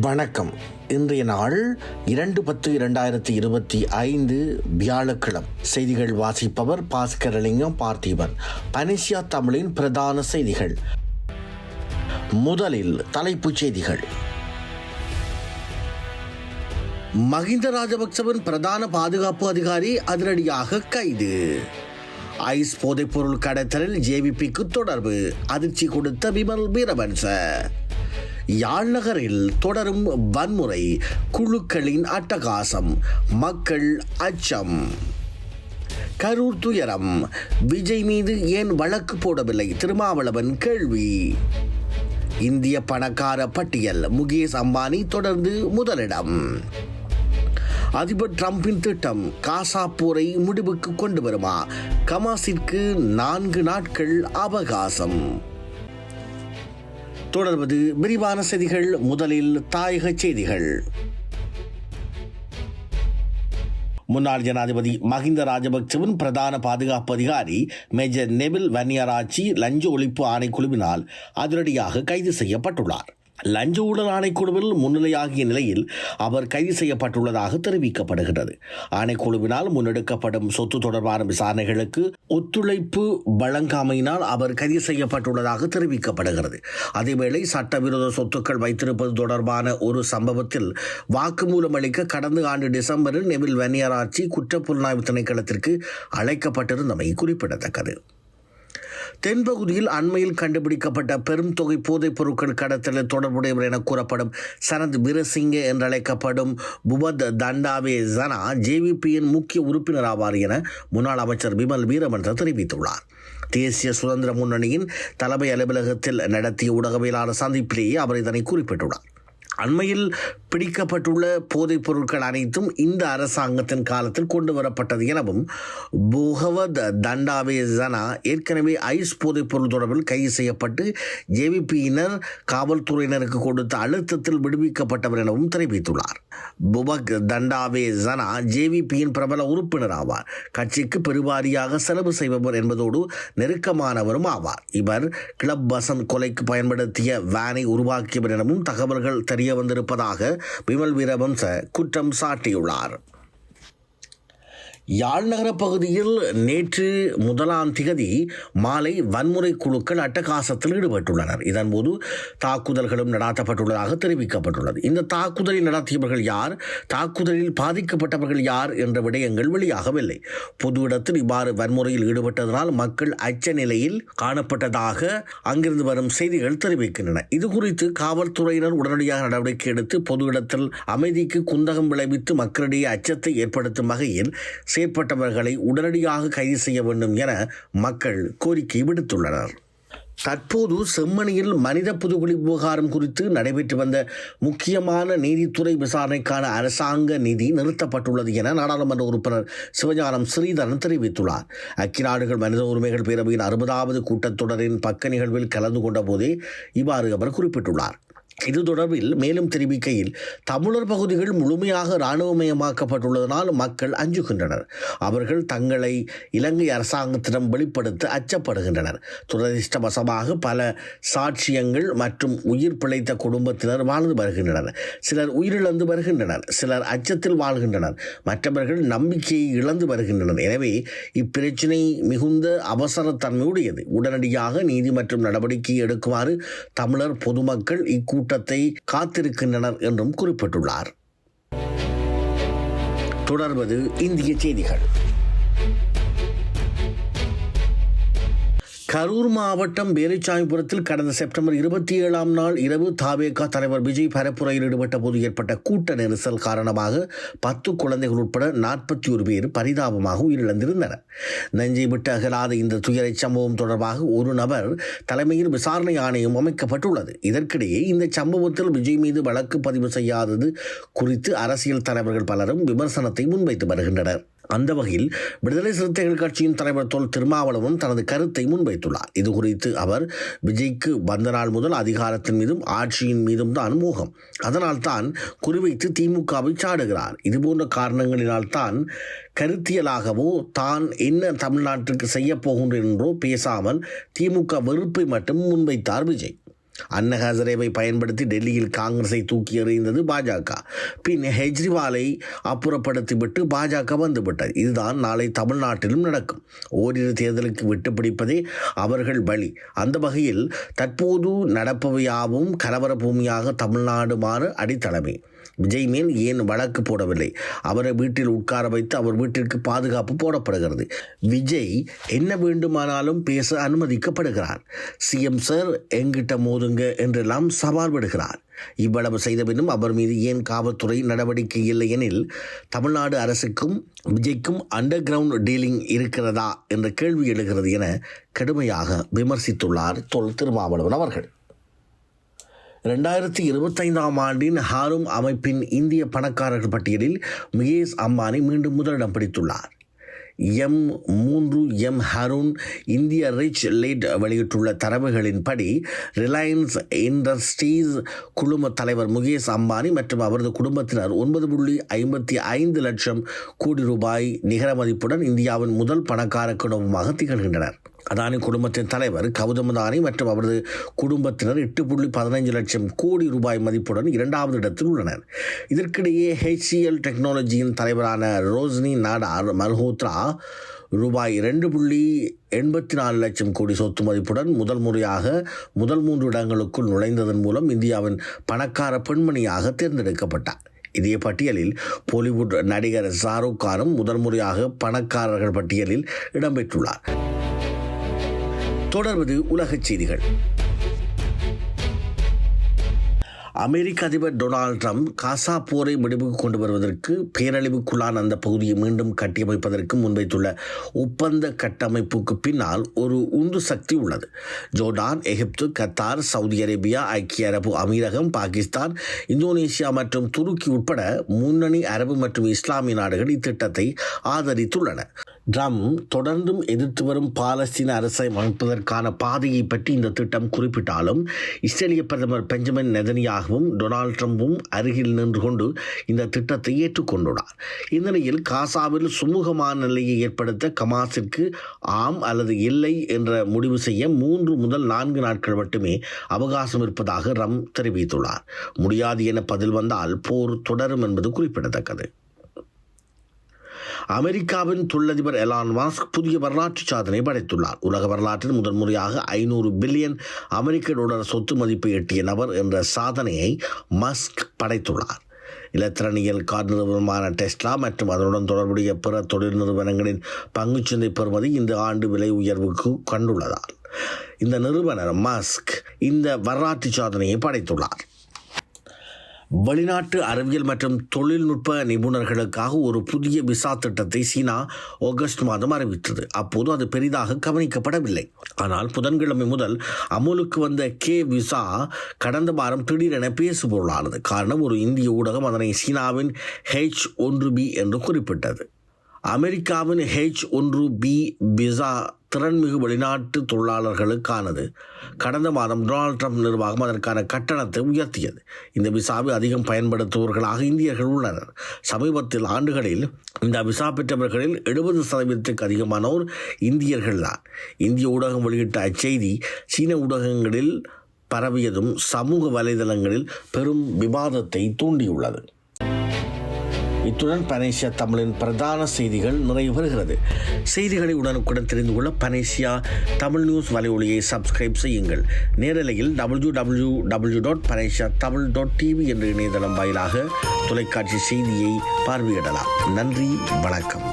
வணக்கம். இன்றைய நாள் 2/10/2025 வியாழக்கிழமை. செய்திகள் வாசிப்பவர் பாஸ்கரலிங்கம் பார்த்திபன். பனிசியா தமிழின் பிரதான செய்திகள். முதலில் தலைப்புச் செய்திகள். மஹிந்த ராஜபக்சவின் பிரதான பாதுகாப்பு அதிகாரி அதிரடியாக கைது. ஐஸ் போதைப்பொருள் கடத்தலில் ஜேவிபிக்கு தொடர்பு, அதிர்ச்சி கொடுத்த விமல் வீரவன்ச. யாழ் நகரில் தொடரும் வன்முறை, குழுக்களின் அட்டகாசம், மக்கள் அச்சம். கரூர் துயரம், விஜய் மீது ஏன் வழக்கு போடவில்லை? திருமாவளவன் கேள்வி. இந்திய பணக்கார பட்டியல், முகேஷ் அம்பானி தொடர்ந்து முதலிடம். அதிபர் டிரம்பின் திட்டம் காசா போரை முடிவுக்கு கொண்டு வருமா? கமாஸிற்கு 4 நாட்கள் அவகாசம். தொடர்வது விரிவான செய்திகள். முதலில் தாயக செய்திகள். முன்னாள் ஜனாதிபதி மஹிந்த ராஜபக்சவின் பிரதான பாதுகாப்பு அதிகாரி மேஜர் நெவில் வன்னியராச்சி லஞ்ச ஒழிப்பு ஆணைக்குழுவினால் அதிரடியாக கைது செய்யப்பட்டுள்ளார். லஞ்ச ஊழல் ஆணைக்குழுவில் முன்னிலையாகிய நிலையில் அவர் கைது செய்யப்பட்டுள்ளதாக தெரிவிக்கப்படுகிறது. ஆணைக்குழுவினால் முன்னெடுக்கப்படும் சொத்து தொடர்பான விசாரணைகளுக்கு ஒத்துழைப்பு வழங்காமையினால் அவர் கைது செய்யப்பட்டுள்ளதாக தெரிவிக்கப்படுகிறது. அதேவேளை சட்டவிரோத சொத்துக்கள் வைத்திருப்பது தொடர்பான ஒரு சம்பவத்தில் வாக்குமூலம் அளிக்க கடந்த ஆண்டு டிசம்பரில் நெவில் வன்னியராச்சி குற்றப்புலனாய்வு திணைக்களத்திற்கு அழைக்கப்பட்டிருந்தமை குறிப்பிடத்தக்கது. தென்பகுதியில் அண்மையில் கண்டுபிடிக்கப்பட்ட பெரும் தொகை போதைப் பொருட்கள் கடத்தலில் தொடர்புடையவர் என கூறப்படும் சனத் வீரசிங்க என்றழைக்கப்படும் புபத் தண்டாவே ஜனா ஜேவிபியின் முக்கிய உறுப்பினர் ஆவார் என முன்னாள் அமைச்சர் விமல் வீரவன்ச தெரிவித்துள்ளார். தேசிய சுதந்திர முன்னணியின் தலைமை அலுவலகத்தில் நடத்திய ஊடகவியலாளர் சந்திப்பிலேயே அவர் இதனை குறிப்பிட்டுள்ளார். அண்மையில் பிடிக்கப்பட்டுள்ள போதைப் பொருட்கள் அனைத்தும் இந்த அரசாங்கத்தின் காலத்தில் கொண்டு வரப்பட்டது எனவும் புகவத் தண்டாவே ஜனா ஏற்கனவே ஐஸ் போதைப் பொருள் தொடர்பில் கைது செய்யப்பட்டு ஜேவிபியினர் காவல்துறையினருக்கு கொடுத்த அழுத்தத்தில் விடுவிக்கப்பட்டவர் எனவும் தெரிவித்துள்ளார். புபக் தண்டாவே ஜனா ஜேவிபியின் பிரபல உறுப்பினர் ஆவார். கட்சிக்கு பெருவாரியாக செலவு செய்பவர் என்பதோடு நெருக்கமானவரும் ஆவார். இவர் கிளப் பசந்த் கொலைக்கு பயன்படுத்திய வேனை உருவாக்கியவர் எனவும் தகவல்கள் தெரிய வந்திருப்பதாக விமல் வீரவன்ச குற்றம் சாட்டியுள்ளார். யாழ் நகர பகுதியில் நேற்று 1ஆம் திகதி மாலை வன்முறை குழுக்கள் அட்டகாசத்தில் ஈடுபட்டுள்ளனர். இதன்போது தாக்குதல்களும் நடாத்தப்பட்டுள்ளதாக தெரிவிக்கப்பட்டுள்ளது. இந்த தாக்குதலை நடத்தியவர்கள் யார், தாக்குதலில் பாதிக்கப்பட்டவர்கள் யார் என்ற விடயங்கள் வெளியாகவில்லை. பொது இடத்தில் இவ்வாறு வன்முறையில் ஈடுபட்டதனால் மக்கள் அச்ச நிலையில் காணப்பட்டதாக அங்கிருந்து வரும் செய்திகள் தெரிவிக்கின்றன. இதுகுறித்து காவல்துறையினர் உடனடியாக நடவடிக்கை எடுத்து பொது இடத்தில் அமைதிக்கு குந்தகம் விளைவித்து மக்களிடையே அச்சத்தை ஏற்படுத்தும் வகையில் செயற்பட்டவர்களை உடனடியாக கைது செய்ய வேண்டும் என மக்கள் கோரிக்கை விடுத்துள்ளனர். தற்போது செம்மணியில் மனித புதுக்குழி விவகாரம் குறித்து நடைபெற்று வந்த முக்கியமான நீதித்துறை விசாரணைக்கான அரசாங்க நிதி நிறுத்தப்பட்டுள்ளது என நாடாளுமன்ற உறுப்பினர் சிவஞானம் ஸ்ரீதரன் தெரிவித்துள்ளார். ஐக்கிய நாடுகள் மனித உரிமைகள் பேரவையின் 60வது கூட்டத்தொடரின் பக்க நிகழ்வில் கலந்து கொண்ட போதே இவ்வாறு அவர் குறிப்பிட்டுள்ளார். இது தொடர்பில் மேலும் தெரிவிக்கையில், தமிழர் பகுதிகள் முழுமையாக இராணுவமயமாக்கப்பட்டுள்ளதனால் மக்கள் அஞ்சுகின்றனர். அவர்கள் தங்களை இலங்கை அரசாங்கத்திடம் வெளிப்படுத்த அச்சப்படுகின்றனர். துரதிர்ஷ்டவசமாக பல சாட்சியங்கள் மற்றும் உயிர் பிழைத்த குடும்பத்தினர் வாழ்ந்து வருகின்றனர். சிலர் உயிரிழந்து வருகின்றனர், சிலர் அச்சத்தில் வாழ்கின்றனர், மற்றவர்கள் நம்பிக்கையை இழந்து வருகின்றனர். எனவே இப்பிரச்சினை மிகுந்த அவசரத்தன்மையுடையது. உடனடியாக நீதி மற்றும் நடவடிக்கை எடுக்குமாறு தமிழர் பொதுமக்கள் இக்கூட்டத்தை காத்திருக்கின்றனர் என்றும் குறிப்பிட்டுள்ளார். தொடர்வது இந்திய செய்திகள். கரூர் மாவட்டம் வேலுச்சாமிபுரத்தில் கடந்த செப்டம்பர் 27ஆம் நாள் இரவு தாவேகா தலைவர் விஜய் பரப்புரையில் ஈடுபட்ட போது ஏற்பட்ட கூட்ட நெரிசல் காரணமாக 10 குழந்தைகள் உட்பட 41 பேர் பரிதாபமாக உயிரிழந்திருந்தனர். நெஞ்சை விட்டு அகலாத இந்த துயரை சம்பவம் தொடர்பாக ஒரு நபர் தலைமையில் விசாரணை ஆணையம் அமைக்கப்பட்டுள்ளது. இதற்கிடையே இந்த சம்பவத்தில் விஜய் மீது வழக்கு பதிவு செய்யாதது குறித்து அரசியல் தலைவர்கள் பலரும் விமர்சனத்தை முன்வைத்து வருகின்றனர். அந்த வகையில் விடுதலை சிறுத்தைகள் கட்சியின் தலைவர் தொல் திருமாவளவன் தனது கருத்தை முன்வைத்துள்ளார். இது குறித்து அவர், விஜய்க்கு வந்த நாள் முதல் அதிகாரத்தின் மீதும் ஆட்சியின் மீதும் தான் மோகம், அதனால் தான் குறிவைத்து திமுகவை சாடுகிறார். இதுபோன்ற காரணங்களினால் தான் கருத்தியலாகவோ தான் என்ன தமிழ்நாட்டுக்கு செய்ய போகின்றேன் என்றோ பேசாமல் திமுக வெறுப்பை மட்டும் முன்வைத்தார் விஜய். அன்னா ஹசாரேவை பயன்படுத்தி டெல்லியில் காங்கிரஸை தூக்கி எறிந்தது பாஜக. பின் கெஜ்ரிவாலை அப்புறப்படுத்திவிட்டு பாஜக வந்துவிட்டது. இதுதான் நாளை தமிழ்நாட்டிலும் நடக்கும். ஓரிரு தேர்தலுக்கு விட்டுப்பிடிப்பதே அவர்கள் வழி. அந்த வகையில் தற்போது நடப்பவையாவும் கலவர பூமியாக தமிழ்நாடு மாற அடித்தளமே. விஜய் மேல் ஏன் வழக்கு போடவில்லை? அவரை வீட்டில் உட்கார வைத்து அவர் வீட்டிற்கு பாதுகாப்பு போடப்படுகிறது. விஜய் என்ன வேண்டுமானாலும் பேச அனுமதிக்கப்படுகிறார். சிஎம் சார் எங்கிட்ட மோதுங்க என்றெல்லாம் சவால் விடுகிறார். இவ்வளவு செய்த பின்னும் அவர் மீது ஏன் காவல்துறை நடவடிக்கை இல்லை எனில் தமிழ்நாடு அரசுக்கும் விஜய்க்கும் அண்டர் கிரவுண்ட் டீலிங் இருக்கிறதா என்ற கேள்வி எழுகிறது என கடுமையாக விமர்சித்துள்ளார் தொல் திருமாவளவன் அவர்கள். 2025ஆம் ஆண்டின் ஹாரும் அமைப்பின் இந்திய பணக்காரர்கள் பட்டியலில் முகேஷ் அம்பானி மீண்டும் முதலிடம் பிடித்துள்ளார். M3M ஹருண் இந்திய ரிச் லேட் வெளியிட்டுள்ள தரவுகளின்படி ரிலையன்ஸ் இண்டஸ்ட்ரீஸ் குழும தலைவர் முகேஷ் அம்பானி மற்றும் அவரது குடும்பத்தினர் 9.55 லட்சம் கோடி ரூபாய் நிகர மதிப்புடன் இந்தியாவின் முதல் பணக்கார குடும்பமாக திகழ்கின்றனர். அதானி குடும்பத்தின் தலைவர் கௌதம் அதானி மற்றும் அவரது குடும்பத்தினர் 8.15 லட்சம் கோடி ரூபாய் மதிப்புடன் 2வது இடத்தில் உள்ளனர். இதற்கிடையே HCL டெக்னாலஜியின் தலைவரான ரோஸ்னி நாடார் மல்ஹோத்ரா ரூபாய் 2.84 லட்சம் கோடி சொத்து மதிப்புடன் முதல் முறையாக முதல் 3 இடங்களுக்குள் நுழைந்ததன் மூலம் இந்தியாவின் பணக்கார பெண்மணியாக தேர்ந்தெடுக்கப்பட்டார். இதே பட்டியலில் பாலிவுட் நடிகர் ஷாருக் கானும் முதல் முறையாக பணக்காரர்கள் பட்டியலில் இடம்பெற்றுள்ளார். தொடர்வது உலகச் செய்திகள். அமெரிக்க அதிபர் டொனால்ட் ட்ரம்ப் காசா போரை முடிவுக்கு கொண்டு வருவதற்கு பேரழிவுக்குள்ளான அந்த பகுதியை மீண்டும் கட்டியமைப்பதற்கு முன்வைத்துள்ள ஒப்பந்த கட்டமைப்புக்கு பின்னால் ஒரு உந்து சக்தி உள்ளது. ஜோர்டான், எகிப்து, கத்தார், சவுதி அரேபியா, ஐக்கிய அரபு அமீரகம், பாகிஸ்தான், இந்தோனேசியா மற்றும் துருக்கி உட்பட முன்னணி அரபு மற்றும் இஸ்லாமிய நாடுகள் இத்திட்டத்தை ஆதரித்துள்ளன. ட்ரம்ப் தொடர்ந்தும் எதிர்த்து வரும் பாலஸ்தீன அரசை அமைப்பதற்கான பாதையை பற்றி இந்த திட்டம் குறிப்பிட்டாலும் இஸ்ரேலிய பிரதமர் பெஞ்சமின் நெதன்யாகவும் டொனால்ட் ட்ரம்பும் அருகில் நின்று கொண்டு இந்த திட்டத்தை ஏற்றுக்கொண்டுள்ளார். இந்த நிலையில் காசாவில் சுமூகமான நிலையை ஏற்படுத்த ஹமாஸிற்கு ஆம் அல்லது இல்லை என்ற முடிவு செய்ய 3 முதல் 4 நாட்கள் மட்டுமே அவகாசம் இருப்பதாக ட்ரம்ப் தெரிவித்துள்ளார். முடியாது என பதில் வந்தால் போர் தொடரும் என்பது குறிப்பிடத்தக்கது. அமெரிக்காவின் தொழிலதிபர் எலான் மஸ்க் புதிய வரலாற்று சாதனை படைத்துள்ளார். உலக வரலாற்றில் முதல் முறையாக 500 பில்லியன் அமெரிக்க டாலர் சொத்து மதிப்பை எட்டிய நபர் என்ற சாதனையை மஸ்க் படைத்துள்ளார். இலத்திரனியல் கார் நிறுவனமான டெஸ்லா மற்றும் அதனுடன் தொடர்புடைய பிற தொழில் நிறுவனங்களின் பங்குச்சந்தை பெறுமதி இந்த ஆண்டு விலை உயர்வுக்கு கண்டுள்ளதால் இந்த நிறுவனர் மஸ்க் இந்த வரலாற்று சாதனையை படைத்துள்ளார். வெளிநாட்டு அறிவியல் மற்றும் தொழில்நுட்ப நிபுணர்களுக்காக ஒரு புதிய விசா திட்டத்தை சீனா ஆகஸ்ட் மாதம் அறிவித்தது. அப்போது அது பெரிதாக கவனிக்கப்படவில்லை. ஆனால் புதன்கிழமை முதல் அமுலுக்கு வந்த விசா கடந்த வாரம் திடீரென பேசுபொருளானது. காரணம், ஒரு இந்திய ஊடகம் அதனை சீனாவின் H1B என்று குறிப்பிட்டது. அமெரிக்காவின் H1B விசா திறன்மிகு வெளிநாட்டு தொழிலாளர்களுக்கானது. கடந்த மாதம் டொனால்ட் ட்ரம்ப் நிர்வாகம் அதற்கான கட்டணத்தை உயர்த்தியது. இந்த விசாவை அதிகம் பயன்படுத்துபவர்களாக இந்தியர்கள் உள்ளனர். சமீபத்தில் ஆண்டுகளில் இந்த விசா பெற்றவர்களில் 70% அதிகமானோர் இந்தியர்கள் தான். இந்திய ஊடகம் வெளியிட்ட அச்செய்தி சீன ஊடகங்களில் பரவியதும் சமூக வலைதளங்களில் பெரும் விவாதத்தை தூண்டியுள்ளது. இத்துடன் பனேசியா தமிழின் பிரதான செய்திகள் நிறைவு பெறுகிறது. செய்திகளை உடனுக்குடன் தெரிந்து கொள்ள பனேசியா தமிழ் நியூஸ் வலையொலியை சப்ஸ்கிரைப் செய்யுங்கள். நேரலையில் www.panesiatamil.tv என்ற இணையதளம் வாயிலாக தொலைக்காட்சி செய்தியை பார்வையிடலாம். நன்றி, வணக்கம்.